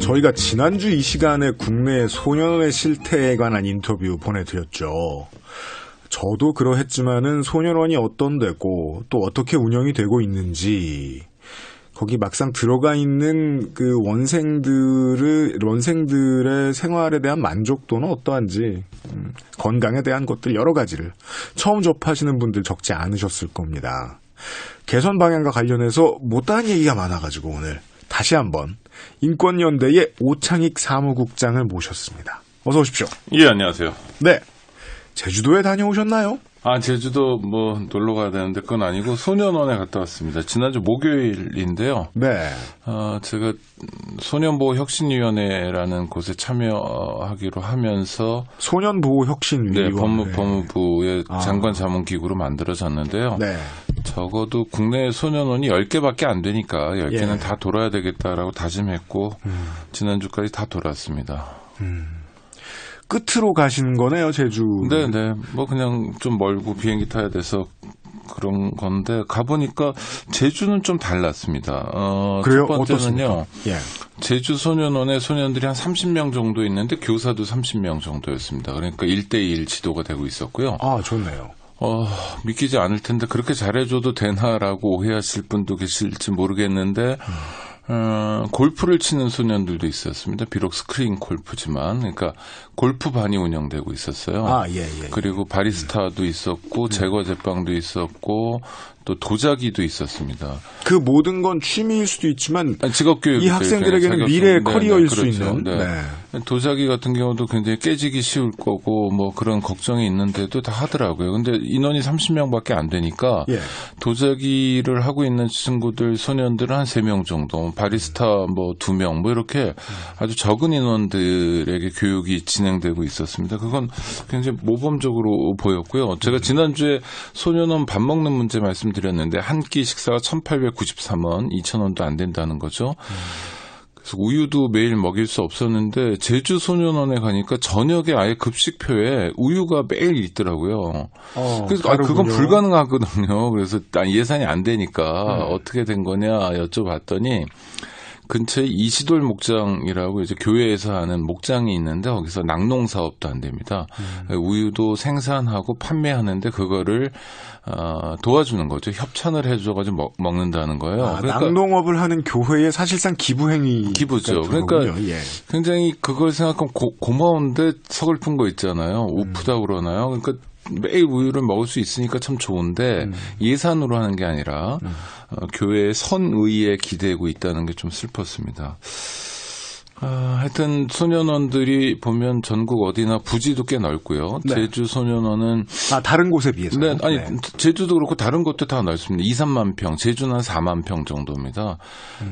저희가 지난주 이 시간에 국내 소년원의 실태에 관한 인터뷰 보내드렸죠. 저도 그러했지만은 소년원이 어떤 데고 또 어떻게 운영이 되고 있는지 거기 막상 들어가 있는 그 원생들의 생활에 대한 만족도는 어떠한지 건강에 대한 것들 여러 가지를 처음 접하시는 분들 적지 않으셨을 겁니다. 개선 방향과 관련해서 못다한 얘기가 많아가지고 오늘 다시 한번 인권연대의 오창익 사무국장을 모셨습니다. 어서 오십시오. 예, 안녕하세요. 네. 제주도에 다녀오셨나요? 제주도 놀러 가야 되는데 그건 아니고 소년원에 갔다 왔습니다. 지난주 목요일인데요. 네. 제가 소년보호혁신위원회라는 곳에 참여하기로 하면서 소년보호혁신위원회. 네, 법무부의 장관 자문기구로 만들어졌는데요. 네. 적어도 국내 소년원이 10개밖에 안 되니까 10개는 다 돌아야 되겠다라고 다짐했고 지난주까지 다 돌았습니다. 끝으로 가시는 거네요, 제주. 네네. 그냥 좀 멀고 비행기 타야 돼서 그런 건데, 가보니까 제주는 좀 달랐습니다. 그래요? 첫 번째는요. 예. 제주 소년원에 소년들이 한 30명 정도 있는데, 교사도 30명 정도였습니다. 그러니까 1대1 지도가 되고 있었고요. 아, 좋네요. 믿기지 않을 텐데, 그렇게 잘해줘도 되나라고 오해하실 분도 계실지 모르겠는데, 골프를 치는 소년들도 있었습니다. 비록 스크린 골프지만, 그러니까 골프반이 운영되고 있었어요. 예. 그리고 바리스타도 있었고, 제과 제빵도 있었고, 또 도자기도 있었습니다. 그 모든 건 취미일 수도 있지만, 직업교육 이 학생들에게는 미래의 커리어일 수 있는. 네. 도자기 같은 경우도 굉장히 깨지기 쉬울 거고, 그런 걱정이 있는데도 다 하더라고요. 근데 인원이 30명밖에 안 되니까, 도자기를 하고 있는 친구들, 소년들은 한 3명 정도, 바리스타 2명, 이렇게 아주 적은 인원들에게 교육이 진행되고 있었습니다. 그건 굉장히 모범적으로 보였고요. 제가 지난주에 소년원 밥 먹는 문제 말씀드렸는데 한 끼 식사가 1,893원, 2,000원도 안 된다는 거죠. 그래서 우유도 매일 먹일 수 없었는데 제주 소년원에 가니까 저녁에 아예 급식표에 우유가 매일 있더라고요. 그래서 그건 불가능하거든요. 그래서 예산이 안 되니까 어떻게 된 거냐 여쭤봤더니 근처에 이시돌 목장이라고 이제 교회에서 하는 목장이 있는데 거기서 낙농 사업도 안 됩니다. 우유도 생산하고 판매하는데 그거를 도와주는 거죠. 협찬을 해줘가지고 먹는다는 거예요. 그러니까 낙농업을 하는 교회의 사실상 기부죠. 그러니까 굉장히 그걸 생각하면 고마운데 서글픈 거 있잖아요. 우프다 그러나요? 그러니까 매일 우유를 먹을 수 있으니까 참 좋은데 예산으로 하는 게 아니라 교회의 선의에 기대고 있다는 게 좀 슬펐습니다. 하여튼 소년원들이 보면 전국 어디나 부지도 꽤 넓고요. 네. 제주 소년원은 다른 곳에 비해서 네, 제주도 그렇고 다른 곳도 다 넓습니다. 2, 3만 평, 제주는 한 4만 평 정도입니다.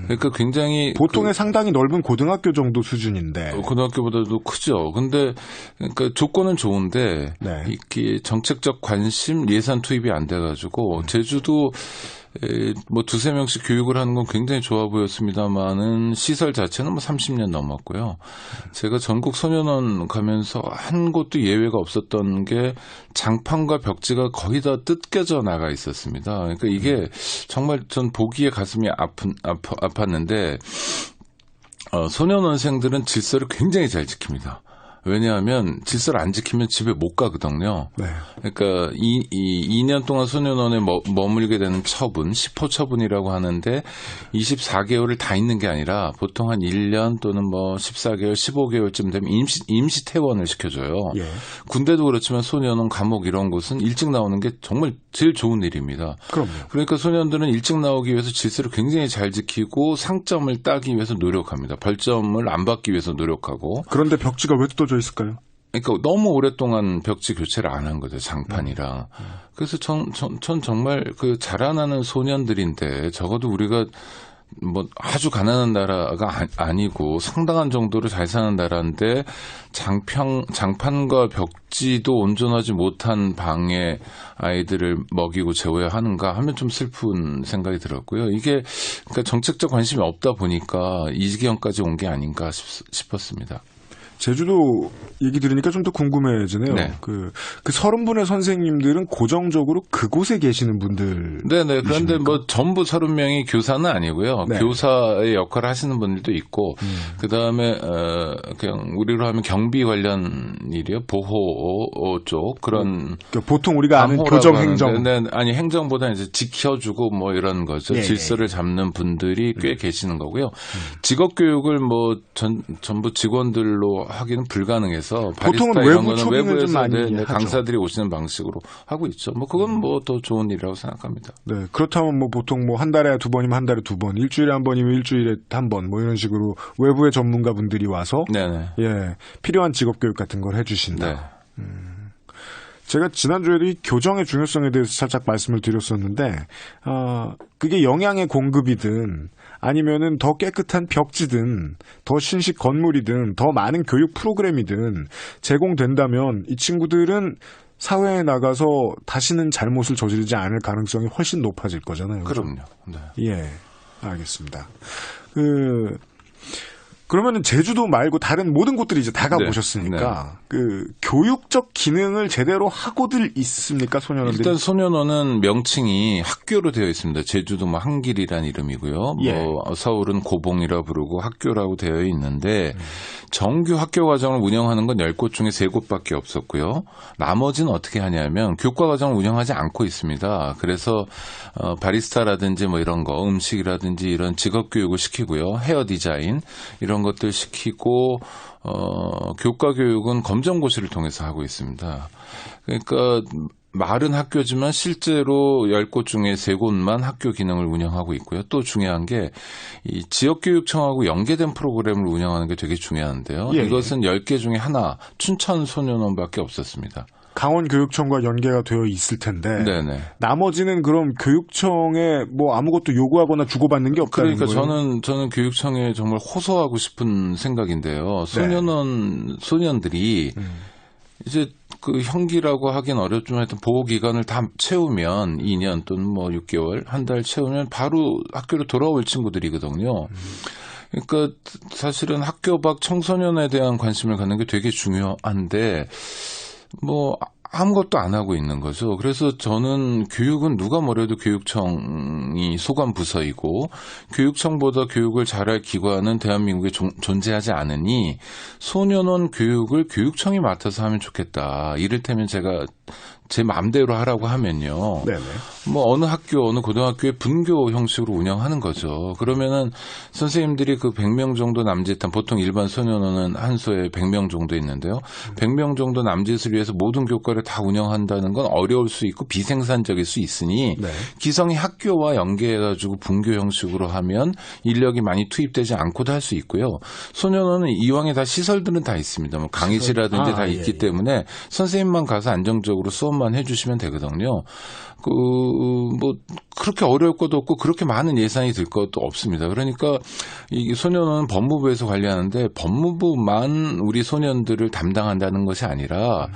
그러니까 굉장히 보통의 상당히 넓은 고등학교 정도 수준인데 고등학교보다도 크죠. 근데 그러니까 조건은 좋은데 이게 정책적 관심, 예산 투입이 안 돼가지고 제주도 두세 명씩 교육을 하는 건 굉장히 좋아 보였습니다만은 시설 자체는 30년 넘었고요. 제가 전국 소년원 가면서 한 곳도 예외가 없었던 게 장판과 벽지가 거의 다 뜯겨져 나가 있었습니다. 그러니까 이게 정말 전 보기에 가슴이 아팠는데 소년원생들은 질서를 굉장히 잘 지킵니다. 왜냐하면 질서를 안 지키면 집에 못 가거든요. 네. 그러니까 2년 동안 소년원에 머물게 되는 처분, 10호 처분이라고 하는데 24개월을 다 있는 게 아니라 보통 한 1년 또는 14개월, 15개월쯤 되면 임시 퇴원을 시켜줘요. 군대도 그렇지만 소년원, 감옥 이런 곳은 일찍 나오는 게 정말 제일 좋은 일입니다. 그럼요. 그러니까 소년들은 일찍 나오기 위해서 질서를 굉장히 잘 지키고 상점을 따기 위해서 노력합니다. 벌점을 안 받기 위해서 노력하고. 그런데 벽지가 왜 뜯어져 있을까요? 그러니까 너무 오랫동안 벽지 교체를 안 한 거죠, 장판이랑. 그래서 전 정말 그 자라나는 소년들인데 적어도 우리가 아주 가난한 나라가 아니고 상당한 정도로 잘 사는 나라인데 장판과 벽지도 온전하지 못한 방에 아이들을 먹이고 재워야 하는가 하면 좀 슬픈 생각이 들었고요. 이게 그러니까 정책적 관심이 없다 보니까 이 지경까지 온 게 아닌가 싶었습니다. 제주도 얘기 들으니까 좀 더 궁금해지네요. 네. 그 30분의 선생님들은 고정적으로 그곳에 계시는 분들. 네네. 그런데 뭐 전부 30명이 교사는 아니고요. 네. 교사의 역할을 하시는 분들도 있고, 그 다음에, 그냥 우리로 하면 경비 관련 일이요. 보호 쪽, 그런. 그러니까 보통 우리가 아는 방호라고 교정행정. 하는데, 네, 아니, 행정보다 이제 지켜주고 뭐 이런 거죠. 예, 질서를 잡는 분들이 꽤 계시는 거고요. 직업교육을 뭐 전부 직원들로 하기는 불가능해서 보통은 바리스타 이런 외부 거는 초빙을 좀 외부에서 많이 네, 하죠. 강사들이 오시는 방식으로 하고 있죠. 뭐 그건 뭐 더 좋은 일이라고 생각합니다. 네, 그렇다면 뭐 보통 뭐 한 달에 2번이면 한 달에 2번, 일주일에 한 번이면 일주일에 한 번, 뭐 이런 식으로 외부의 전문가 분들이 와서 네네. 예, 필요한 직업 교육 같은 걸 해주신다. 네. 제가 지난주에도 이 교정의 중요성에 대해서 살짝 말씀을 드렸었는데, 그게 영양의 공급이든 아니면은 더 깨끗한 벽지든 더 신식 건물이든 더 많은 교육 프로그램이든 제공된다면 이 친구들은 사회에 나가서 다시는 잘못을 저지르지 않을 가능성이 훨씬 높아질 거잖아요. 그렇죠? 그럼요. 네. 예, 알겠습니다. 그러면은 제주도 말고 다른 모든 곳들이 이제 다 가보셨으니까 그 교육적 기능을 제대로 하고들 있습니까, 소년원들이? 일단 소년원은 명칭이 학교로 되어 있습니다. 제주도 뭐 한길이란 이름이고요. 예. 뭐 서울은 고봉이라 부르고 학교라고 되어 있는데 정규 학교 과정을 운영하는 건 10곳 중에 3곳밖에 없었고요. 나머지는 어떻게 하냐면 교과 과정을 운영하지 않고 있습니다. 그래서 바리스타라든지 뭐 이런 거, 음식이라든지 이런 직업 교육을 시키고요. 헤어 디자인 이런 것들 시키고 교과 교육은 검정고시를 통해서 하고 있습니다. 그러니까 말은 학교지만 실제로 10곳 중에 3곳만 학교 기능을 운영하고 있고요. 또 중요한 게 이 지역교육청하고 연계된 프로그램을 운영하는 게 되게 중요한데요. 예, 이것은 10개 중에 하나 춘천소년원밖에 없었습니다. 강원교육청과 연계가 되어 있을 텐데 네네. 나머지는 그럼 교육청에 뭐 아무것도 요구하거나 주고받는 게 없다는 그러니까 거예요? 저는 교육청에 정말 호소하고 싶은 생각인데요. 소년들이 이제 그 형기라고 하긴 어렵지만 하여튼 보호기간을 다 채우면 2년 또는 뭐 6개월, 한 달 채우면 바로 학교로 돌아올 친구들이거든요. 그러니까 사실은 학교 밖 청소년에 대한 관심을 갖는 게 되게 중요한데 뭐 아무것도 안 하고 있는 거죠. 그래서 저는 교육은 누가 뭐래도 교육청이 소관 부서이고 교육청보다 교육을 잘할 기관은 대한민국에 존재하지 않으니 소년원 교육을 교육청이 맡아서 하면 좋겠다. 이를테면 제가 제 마음대로 하라고 하면요. 네네. 뭐 어느 학교, 어느 고등학교에 분교 형식으로 운영하는 거죠. 그러면은 선생님들이 그 100명 정도 남짓한 보통 일반 소년원은 한 소에 100명 정도 있는데요. 100명 정도 남짓을 위해서 모든 교과를 다 운영한다는 건 어려울 수 있고 비생산적일 수 있으니 네. 기성이 학교와 연계해가지고 분교 형식으로 하면 인력이 많이 투입되지 않고도 할 수 있고요. 소년원은 이왕에 다 시설들은 다 있습니다. 뭐 강의실이라든지 다 있기 때문에 선생님만 가서 안정적으로 수업만 해주시면 되거든요. 뭐 그렇게 어려울 것도 없고 그렇게 많은 예산이 들 것도 없습니다. 그러니까 이 소년원은 법무부에서 관리하는데 법무부만 우리 소년들을 담당한다는 것이 아니라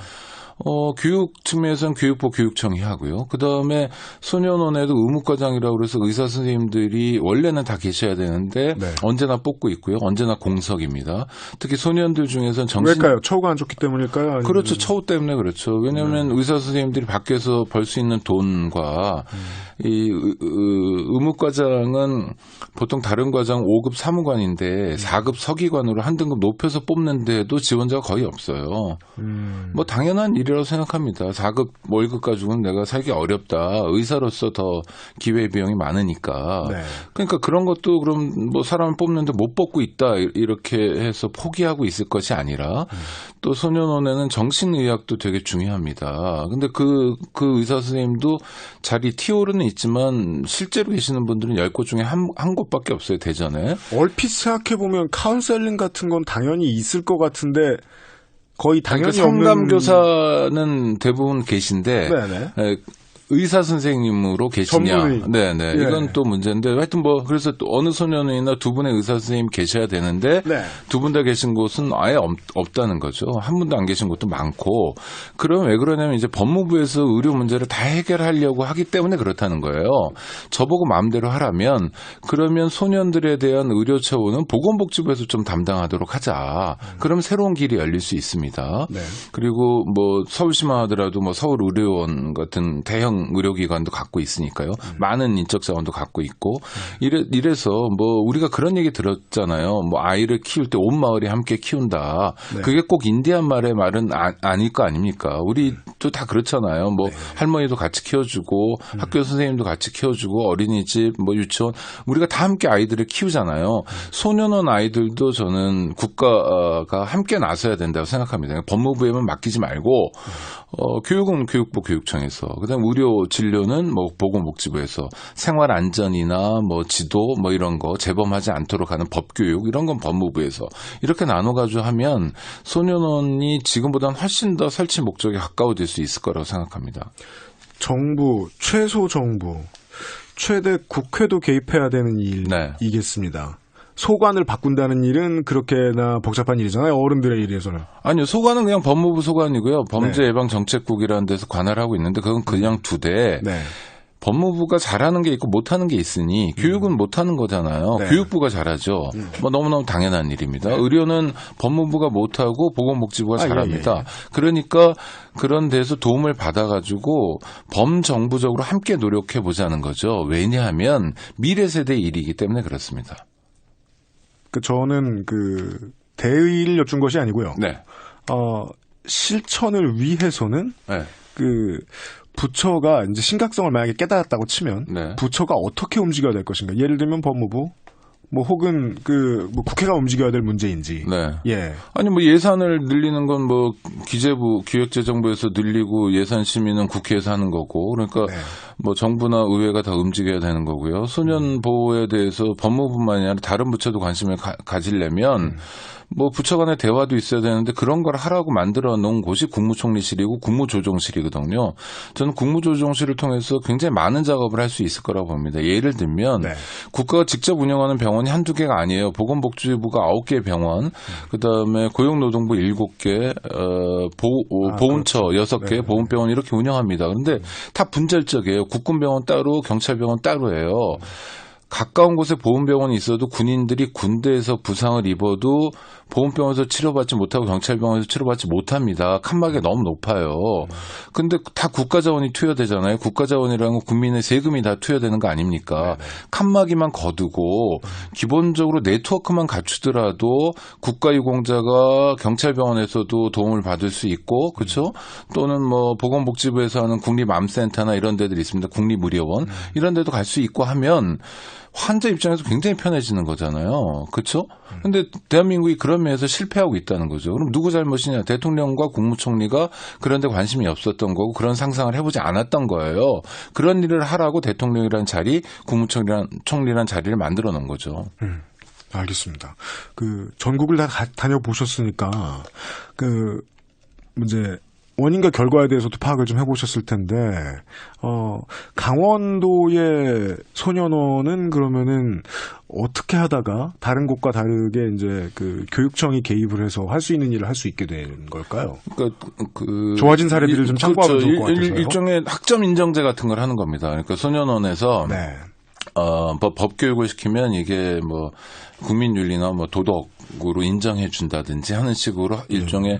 교육 측면에서는 교육부 교육청이 하고요. 그다음에 소년원에도 의무과장이라고 그래서 의사 선생님들이 원래는 다 계셔야 되는데 언제나 뽑고 있고요. 언제나 공석입니다. 특히 소년들 중에서는 왜일까요? 처우가 안 좋기 때문일까요? 아니면... 그렇죠. 처우 때문에 그렇죠. 왜냐하면 의사 선생님들이 밖에서 벌 수 있는 돈과 이 의무과장은 보통 다른 과장 5급 사무관인데 4급 서기관으로 한 등급 높여서 뽑는데도 지원자가 거의 없어요. 뭐 당연한 일이라고 생각합니다. 4급 월급 가지고는 내가 살기 어렵다. 의사로서 더 기회비용이 많으니까. 네. 그러니까 그런 것도 그럼 뭐 사람을 뽑는데 못 뽑고 있다 이렇게 해서 포기하고 있을 것이 아니라 또 소년원에는 정신의학도 되게 중요합니다. 근데 그 의사 선생님도 자리 티오르는 있지만 실제로 계시는 분들은 10곳 중에 한 곳밖에 없어요. 대전에. 얼핏 생각해보면 카운셀링 같은 건 당연히 있을 것 같은데 거의 당연히 그러니까 상담교사는 대부분 계신데 의사 선생님으로 계시냐. 전문의. 네네. 예. 이건 또 문제인데 하여튼 뭐 그래서 또 어느 소년원이나 두 분의 의사 선생님 계셔야 되는데 네. 두 분 다 계신 곳은 아예 없다는 거죠. 한 분도 안 계신 곳도 많고. 그러면 왜 그러냐면 이제 법무부에서 의료 문제를 다 해결하려고 하기 때문에 그렇다는 거예요. 저보고 마음대로 하라면 그러면 소년들에 대한 의료 처우는 보건복지부에서 좀 담당하도록 하자. 그러면 새로운 길이 열릴 수 있습니다. 네. 그리고 뭐 서울시만 하더라도 뭐 서울의료원 같은 대형 의료기관도 갖고 있으니까요. 많은 인적 자원도 갖고 있고 이래서 뭐 우리가 그런 얘기 들었잖아요. 뭐 아이를 키울 때 온 마을이 함께 키운다. 네. 그게 꼭 인디안 말의 말은 아닐 거 아닙니까? 우리도 다 그렇잖아요. 뭐 네. 할머니도 같이 키워주고 학교 선생님도 같이 키워주고 어린이집 뭐 유치원 우리가 다 함께 아이들을 키우잖아요. 소년원 아이들도 저는 국가가 함께 나서야 된다고 생각합니다. 법무부에만 맡기지 말고 교육은 교육부 교육청에서 그다음 의료 진료는 뭐 보건복지부에서 생활 안전이나 뭐 지도 뭐 이런 거 재범하지 않도록 하는 법교육 이런 건 법무부에서 이렇게 나눠가지고 하면 소년원이 지금보다는 훨씬 더 설치 목적에 가까워질 수 있을 거라고 생각합니다. 정부, 최소 정부, 최대 국회도 개입해야 되는 일이겠습니다. 소관을 바꾼다는 일은 그렇게나 복잡한 일이잖아요. 어른들의 일에서는. 아니요. 소관은 그냥 법무부 소관이고요. 범죄예방정책국이라는 데서 관할하고 있는데 그건 그냥 두되 네. 법무부가 잘하는 게 있고 못하는 게 있으니 교육은 못하는 거잖아요. 네. 교육부가 잘하죠. 뭐 너무너무 당연한 일입니다. 의료는 법무부가 못하고 보건복지부가 잘합니다. 예. 그러니까 그런 데서 도움을 받아가지고 범정부적으로 함께 노력해보자는 거죠. 왜냐하면 미래 세대의 일이기 때문에 그렇습니다. 저는 대의를 여쭌 것이 아니고요. 네. 실천을 위해서는 네. 부처가 이제 심각성을 만약에 깨달았다고 치면 네. 부처가 어떻게 움직여야 될 것인가? 예를 들면 법무부, 뭐 혹은 뭐 국회가 움직여야 될 문제인지. 네. 예. 아니 뭐 예산을 늘리는 건 뭐 기재부, 기획재정부에서 늘리고 예산 심의는 국회에서 하는 거고 그러니까 네. 뭐 정부나 의회가 다 움직여야 되는 거고요. 소년 보호에 대해서 법무부만이 아니라 다른 부처도 관심을 가지려면 뭐 부처 간의 대화도 있어야 되는데 그런 걸 하라고 만들어 놓은 곳이 국무총리실이고 국무조정실이거든요. 저는 국무조정실을 통해서 굉장히 많은 작업을 할 수 있을 거라고 봅니다. 예를 들면 네. 국가가 직접 운영하는 병원이 한두 개가 아니에요. 보건복지부가 9개 병원, 그다음에 고용노동부 7개, 보훈처 그렇죠. 6개, 네. 보훈병원 이렇게 운영합니다. 그런데 다 분절적이에요. 국군병원 따로, 경찰병원 따로예요. 가까운 곳에 보훈병원이 있어도 군인들이 군대에서 부상을 입어도 보훈병원에서 치료받지 못하고 경찰병원에서 치료받지 못합니다. 칸막이 너무 높아요. 근데 다 국가자원이 투여되잖아요. 국가자원이라는 건 국민의 세금이 다 투여되는 거 아닙니까? 칸막이만 거두고 기본적으로 네트워크만 갖추더라도 국가유공자가 경찰병원에서도 도움을 받을 수 있고 그렇죠? 또는 뭐 보건복지부에서 하는 국립암센터나 이런 데들이 있습니다. 국립의료원 이런 데도 갈 수 있고 하면 환자 입장에서 굉장히 편해지는 거잖아요. 그렇죠? 근데 대한민국이 그런 면에서 실패하고 있다는 거죠. 그럼 누구 잘못이냐? 대통령과 국무총리가 그런 데 관심이 없었던 거고 그런 상상을 해보지 않았던 거예요. 그런 일을 하라고 대통령이라는 자리, 국무총리라는 자리를 만들어 놓은 거죠. 알겠습니다. 전국을 다 다녀보셨으니까 이제 원인과 결과에 대해서도 파악을 좀 해보셨을 텐데, 강원도의 소년원은 그러면은 어떻게 하다가 다른 곳과 다르게 이제 교육청이 개입을 해서 할 수 있는 일을 할 수 있게 된 걸까요? 그러니까 좋아진 사례들을 좀 참고하면 좋을 것 같아서요. 일종의 학점 인정제 같은 걸 하는 겁니다. 그러니까 소년원에서 네. 법 교육을 시키면 이게 뭐 국민윤리나 뭐 도덕으로 인정해 준다든지 하는 식으로 일종의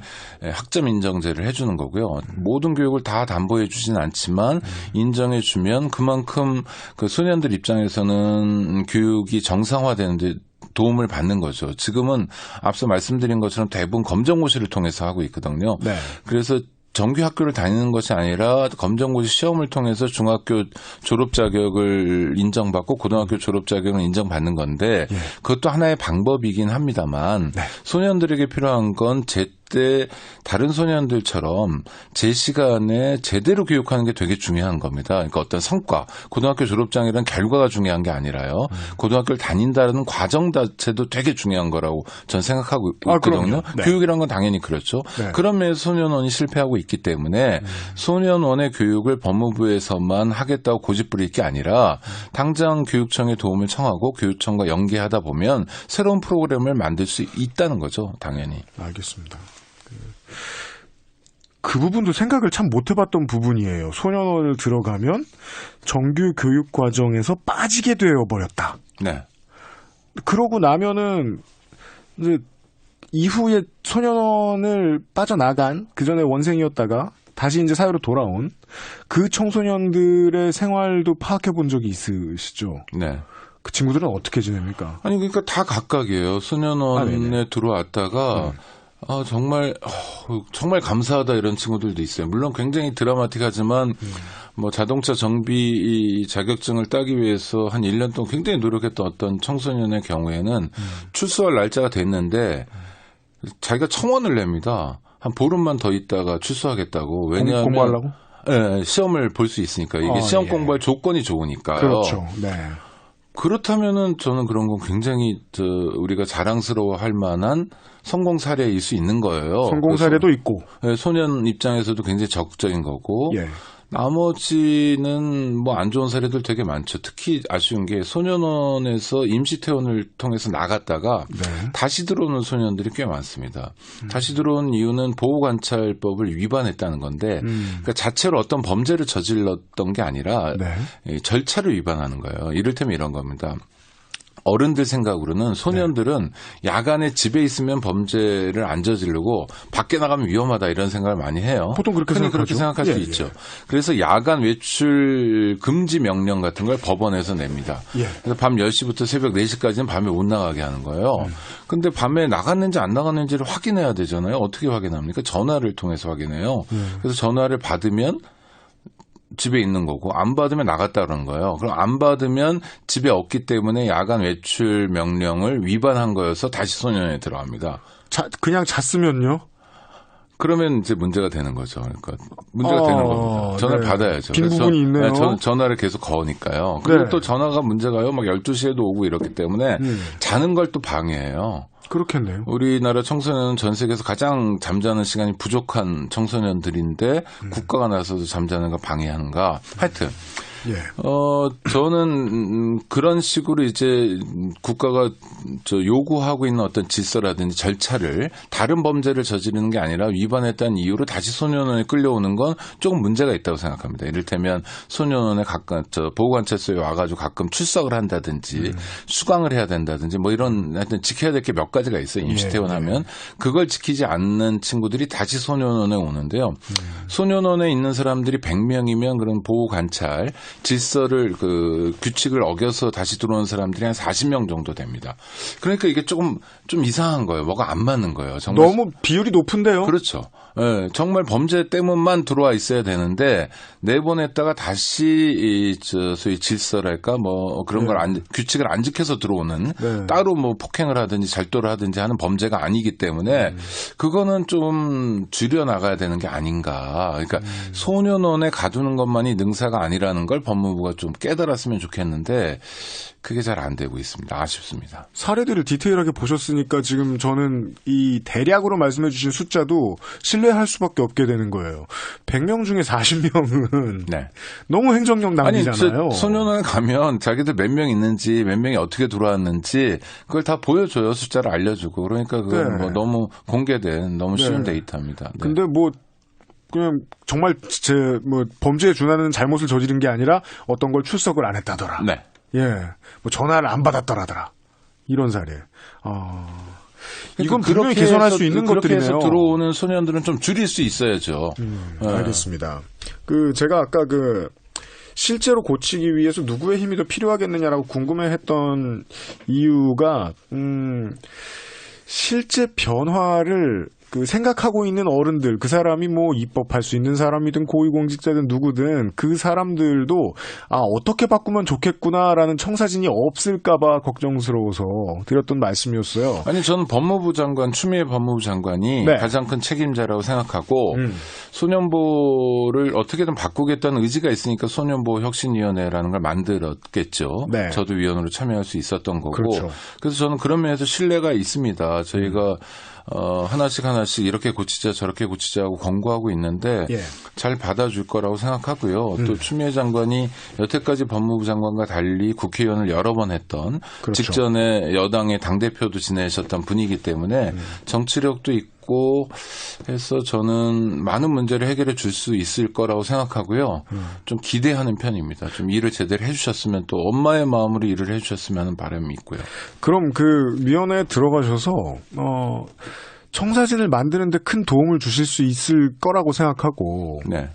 학점 인정제를 해주는 거고요. 모든 교육을 다 담보해 주진 않지만 인정해 주면 그만큼 그 소년들 입장에서는 교육이 정상화되는데 도움을 받는 거죠. 지금은 앞서 말씀드린 것처럼 대부분 검정고시를 통해서 하고 있거든요. 네. 그래서 정규 학교를 다니는 것이 아니라 검정고시 시험을 통해서 중학교 졸업 자격을 인정받고 고등학교 졸업 자격을 인정받는 건데 그것도 하나의 방법이긴 합니다만 소년들에게 필요한 건 때 다른 소년들처럼 제 시간에 제대로 교육하는 게 되게 중요한 겁니다. 그러니까 어떤 성과, 고등학교 졸업장이란 결과가 중요한 게 아니라요. 고등학교를 다닌다는 과정 자체도 되게 중요한 거라고 전 생각하고 있거든요. 네. 교육이란 건 당연히 그렇죠. 네. 그런 면에서 소년원이 실패하고 있기 때문에 소년원의 교육을 법무부에서만 하겠다고 고집부릴 게 아니라 당장 교육청에 도움을 청하고 교육청과 연계하다 보면 새로운 프로그램을 만들 수 있다는 거죠. 당연히. 알겠습니다. 그 부분도 생각을 참 못 해봤던 부분이에요. 소년원을 들어가면 정규 교육 과정에서 빠지게 되어버렸다. 네. 그러고 나면은 이제 이후에 소년원을 빠져나간 그 전에 원생이었다가 다시 이제 사회로 돌아온 그 청소년들의 생활도 파악해 본 적이 있으시죠? 네. 그 친구들은 어떻게 지냅니까? 아니 그러니까 다 각각이에요. 소년원에 들어왔다가 정말 감사하다 이런 친구들도 있어요. 물론 굉장히 드라마틱하지만 뭐 자동차 정비 자격증을 따기 위해서 한 1년 동안 굉장히 노력했던 어떤 청소년의 경우에는 출소할 날짜가 됐는데 자기가 청원을 냅니다. 한 보름만 더 있다가 출소하겠다고. 왜냐하면 공부하려고? 네, 시험을 볼 수 있으니까. 이게 시험 공부할 조건이 좋으니까요. 그렇죠. 네. 그렇다면은 저는 그런 건 굉장히 우리가 자랑스러워할 만한 성공 사례일 수 있는 거예요. 성공 사례도 있고. 소년 입장에서도 굉장히 적극적인 거고. 예. 나머지는 뭐 안 좋은 사례들 되게 많죠. 특히 아쉬운 게 소년원에서 임시퇴원을 통해서 나갔다가 다시 들어오는 소년들이 꽤 많습니다. 다시 들어온 이유는 보호관찰법을 위반했다는 건데 그러니까 자체로 어떤 범죄를 저질렀던 게 아니라 절차를 위반하는 거예요. 이를테면 이런 겁니다. 어른들 생각으로는 소년들은 야간에 집에 있으면 범죄를 안 저지르고 밖에 나가면 위험하다 이런 생각을 많이 해요. 보통 그렇게 흔히 생각하죠. 그렇게 생각할 수 있죠. 그래서 야간 외출 금지 명령 같은 걸 법원에서 냅니다. 그래서 밤 10시부터 새벽 4시까지는 밤에 못 나가게 하는 거예요. 근데 밤에 나갔는지 안 나갔는지를 확인해야 되잖아요. 어떻게 확인합니까? 전화를 통해서 확인해요. 그래서 전화를 받으면 집에 있는 거고 안 받으면 나갔다 그러는 거예요. 그럼 안 받으면 집에 없기 때문에 야간 외출 명령을 위반한 거여서 다시 소년원에 들어갑니다. 그냥 잤으면요? 그러면 이제 문제가 되는 거죠. 그러니까 문제가 되는 겁니다. 전화를 받아야죠. 빈 부분이 있네요. 전화를 계속 거니까요. 그리고 또 전화가 문제가요. 막 12시에도 오고 이렇기 때문에 자는 걸 또 방해해요. 그렇겠네요. 우리나라 청소년은 전 세계에서 가장 잠자는 시간이 부족한 청소년들인데 국가가 나서서 잠자는 걸 방해하는가. 하여튼 저는 그런 식으로 이제 국가가 요구하고 있는 어떤 질서라든지 절차를 다른 범죄를 저지르는 게 아니라 위반했다는 이유로 다시 소년원에 끌려오는 건 조금 문제가 있다고 생각합니다. 이를테면 소년원에 가끔 보호관찰소에 와가지고 가끔 출석을 한다든지 수강을 해야 된다든지 뭐 이런 하여튼 지켜야 될 게 몇 가지가 있어요. 임시퇴원하면 그걸 지키지 않는 친구들이 다시 소년원에 오는데요. 소년원에 있는 사람들이 100명이면 그런 보호관찰 질서를 규칙을 어겨서 다시 들어오는 사람들이 한 40명 정도 됩니다. 그러니까 이게 좀 이상한 거예요. 뭐가 안 맞는 거예요. 정말 너무 비율이 높은데요. 그렇죠. 네, 정말 범죄 때문만 들어와 있어야 되는데 내보냈다가 다시 소위 질서랄까 뭐 그런 걸 규칙을 안 지켜서 들어오는 따로 뭐 폭행을 하든지 절도를 하든지 하는 범죄가 아니기 때문에 그거는 좀 줄여 나가야 되는 게 아닌가. 그러니까 소년원에 가두는 것만이 능사가 아니라는 걸 법무부가 좀 깨달았으면 좋겠는데 그게 잘 안 되고 있습니다. 아쉽습니다. 사례들을 디테일하게 보셨으니까 지금 저는 이 대략으로 말씀해 주신 숫자도 신뢰할 수밖에 없게 되는 거예요. 100명 중에 40명은 너무 행정력 낭비잖아요. 아니, 소년원에 가면 자기들 몇 명 있는지 몇 명이 어떻게 들어왔는지 그걸 다 보여줘요. 숫자를 알려주고. 그러니까 그건 뭐 너무 공개된 너무 쉬운 데이터입니다. 근데 뭐 그냥 정말 뭐 범죄에 준하는 잘못을 저지른 게 아니라 어떤 걸 출석을 안 했다더라. 뭐 전화를 안 받았더라더라. 이런 사례. 이건 분명히 개선할 수 있는 것들이네요. 그렇게 해서 들어오는 소년들은 좀 줄일 수 있어야죠. 알겠습니다. 제가 아까 실제로 고치기 위해서 누구의 힘이 더 필요하겠느냐라고 궁금해했던 이유가 실제 변화를 그 생각하고 있는 어른들, 그 사람이 뭐 입법할 수 있는 사람이든 고위공직자든 누구든 그 사람들도 어떻게 바꾸면 좋겠구나라는 청사진이 없을까봐 걱정스러워서 드렸던 말씀이었어요. 아니 저는 법무부 장관 추미애 법무부 장관이 네. 가장 큰 책임자라고 생각하고 소년보호를 어떻게든 바꾸겠다는 의지가 있으니까 소년보호 혁신위원회라는 걸 만들었겠죠. 네. 저도 위원으로 참여할 수 있었던 거고. 그렇죠. 그래서 저는 그런 면에서 신뢰가 있습니다. 저희가 하나씩 이렇게 고치자 저렇게 고치자 하고 권고하고 있는데 예. 잘 받아줄 거라고 생각하고요. 또 추미애 장관이 여태까지 법무부 장관과 달리 국회의원을 여러 번 했던 그렇죠. 직전에 여당의 당대표도 지내셨던 분이기 때문에 정치력도 있고 해서 저는 많은 문제를 해결해 줄 수 있을 거라고 생각하고요. 좀 기대하는 편입니다. 좀 일을 제대로 해주셨으면 또 엄마의 마음으로 일을 해주셨으면 하는 바람이 있고요. 그럼 그 위원회에 들어가셔서 청사진을 만드는데 큰 도움을 주실 수 있을 거라고 생각하고 네.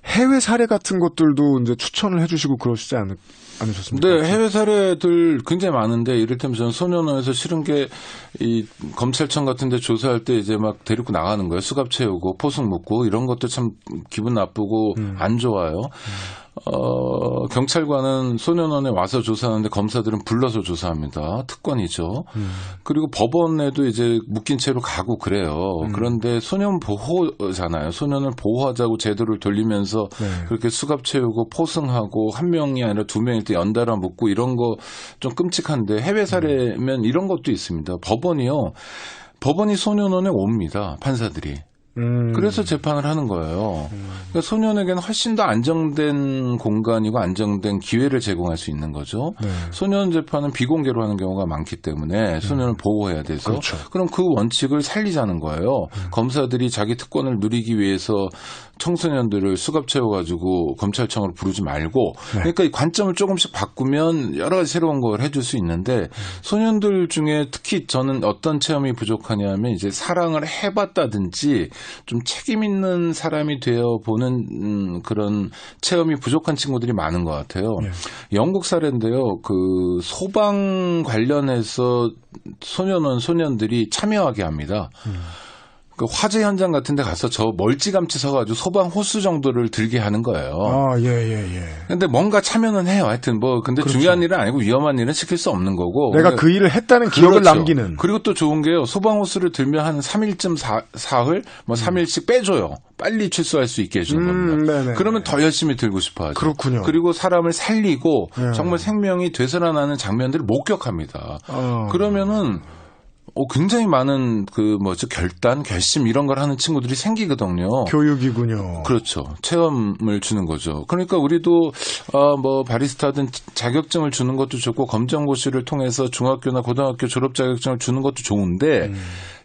해외 사례 같은 것들도 이제 추천을 해주시고 그러시지 않으셨습니까? 네, 해외 사례들 굉장히 많은데 이를테면 저는 소년원에서 싫은 게 이 검찰청 같은 데 조사할 때 이제 막 데리고 나가는 거예요. 수갑 채우고 포승 묶고 이런 것도 참 기분 나쁘고 안 좋아요. 경찰관은 소년원에 와서 조사하는데 검사들은 불러서 조사합니다. 특권이죠. 그리고 법원에도 이제 묶인 채로 가고 그래요. 그런데 소년 보호잖아요. 소년을 보호하자고 제도를 돌리면서 네. 그렇게 수갑 채우고 포승하고 한 명이 아니라 두 명일 때 연달아 묶고 이런 거 좀 끔찍한데 해외 사례면 이런 것도 있습니다. 법원이 소년원에 옵니다. 판사들이. 그래서 재판을 하는 거예요. 그러니까 소년에게는 훨씬 더 안정된 공간이고 안정된 기회를 제공할 수 있는 거죠. 네. 소년 재판은 비공개로 하는 경우가 많기 때문에 소년을 보호해야 돼서 그렇죠. 그럼 그 원칙을 살리자는 거예요. 검사들이 자기 특권을 누리기 위해서 청소년들을 수갑 채워가지고 검찰청으로 부르지 말고 그러니까 이 관점을 조금씩 바꾸면 여러 가지 새로운 걸 해줄 수 있는데 소년들 중에 특히 저는 어떤 체험이 부족하냐면 이제 사랑을 해봤다든지 좀 책임 있는 사람이 되어 보는 그런 체험이 부족한 친구들이 많은 것 같아요. 영국 사례인데요. 그 소방 관련해서 소년원 소년들이 참여하게 합니다. 그 화재 현장 같은 데 가서 저 멀찌감치 서가지고 소방 호수 정도를 들게 하는 거예요. 예. 근데 뭔가 참여는 해요. 하여튼 근데 그렇죠. 중요한 일은 아니고 위험한 일은 시킬 수 없는 거고. 내가 그 일을 했다는 기억을 그렇죠. 남기는. 그리고 또 좋은 게요. 소방 호수를 들면 한 3일쯤 사흘, 3일씩 빼줘요. 빨리 출소할 수 있게 해주는 겁니다. 네네. 그러면 더 열심히 들고 싶어 하죠. 그렇군요. 그리고 사람을 살리고 네. 정말 생명이 되살아나는 장면들을 목격합니다. 그러면은 굉장히 많은 결심 이런 걸 하는 친구들이 생기거든요. 교육이군요. 그렇죠. 체험을 주는 거죠. 그러니까 우리도 바리스타든 자격증을 주는 것도 좋고 검정고시를 통해서 중학교나 고등학교 졸업 자격증을 주는 것도 좋은데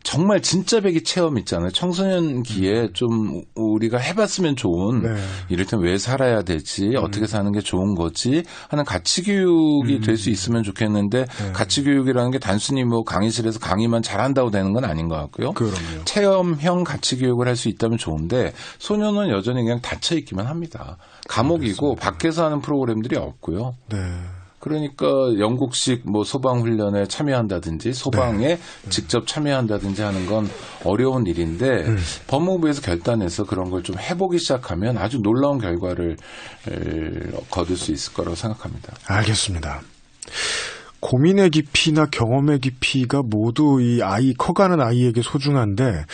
정말 진짜 배기 체험 있잖아요. 청소년기에 좀 우리가 해봤으면 좋은 이를테면 왜 살아야 되지 어떻게 사는 게 좋은 거지 하는 가치 교육이 될 수 있으면 좋겠는데 가치 교육이라는 게 단순히 강의실에서 강의만 잘한다고 되는 건 아닌 것 같고요. 그럼요. 체험형 가치 교육을 할 수 있다면 좋은데 소년은 여전히 그냥 닫혀 있기만 합니다. 감옥이고 밖에서 하는 프로그램들이 없고요. 네. 그러니까 영국식 소방 훈련에 참여한다든지 소방에 직접 참여한다든지 하는 건 어려운 일인데 법무부에서 결단해서 그런 걸 좀 해보기 시작하면 아주 놀라운 결과를 거둘 수 있을 거라고 생각합니다. 알겠습니다. 고민의 깊이나 경험의 깊이가 모두 이 커가는 아이에게 소중한데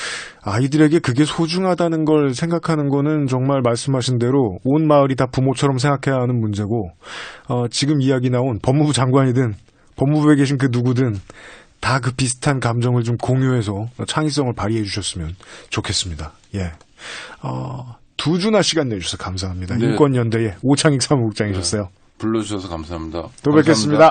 아이들에게 그게 소중하다는 걸 생각하는 거는 정말 말씀하신 대로 온 마을이 다 부모처럼 생각해야 하는 문제고 지금 이야기 나온 법무부 장관이든 법무부에 계신 그 누구든 다 그 비슷한 감정을 좀 공유해서 창의성을 발휘해 주셨으면 좋겠습니다. 예. 두 주나 시간 내주셔서 감사합니다. 네. 인권연대의 오창익 사무국장이셨어요. 불러주셔서 감사합니다. 또 뵙겠습니다.